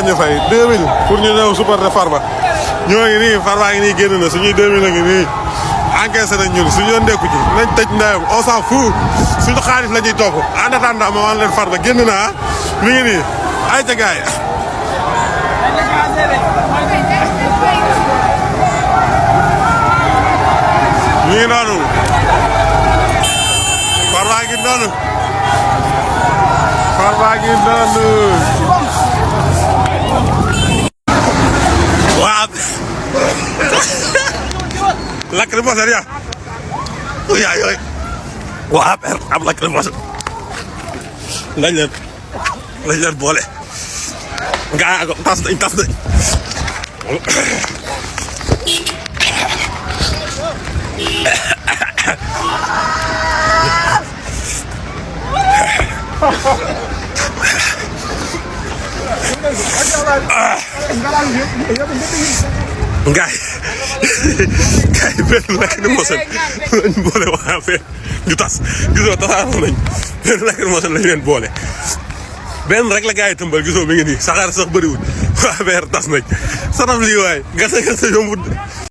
ñu fay 2000 pour ñu ñëw supporter Farba ñoo ngi nii Farba ngi nii génn na suñuy 2000 a ngi nii encaissé nañ ñun suñu yoon nekku ci nañ tëj ndeyam on s'en fout suñu xaalis la ñuy topp en attendant ma wan leen Farba génn naa mi ngi nii ay ca gaay ñu ngi noonu Farba ngi noonu Farba ngi noonu waa lacrymogène ya yaa yooyu waa per am lacrymogène lañ leen boole ngaa ko tas nañ ngaay benn lacrymogène lañ boole waa affaire ñu tas gisoo tasaaroo nañ benn lacrymogène lañ leen boole benn rek la gars yi tëmbal gisoo mi ngi nii saxaar sax bëriwul waa affaire tas nañ sanam lii waay gasa yombut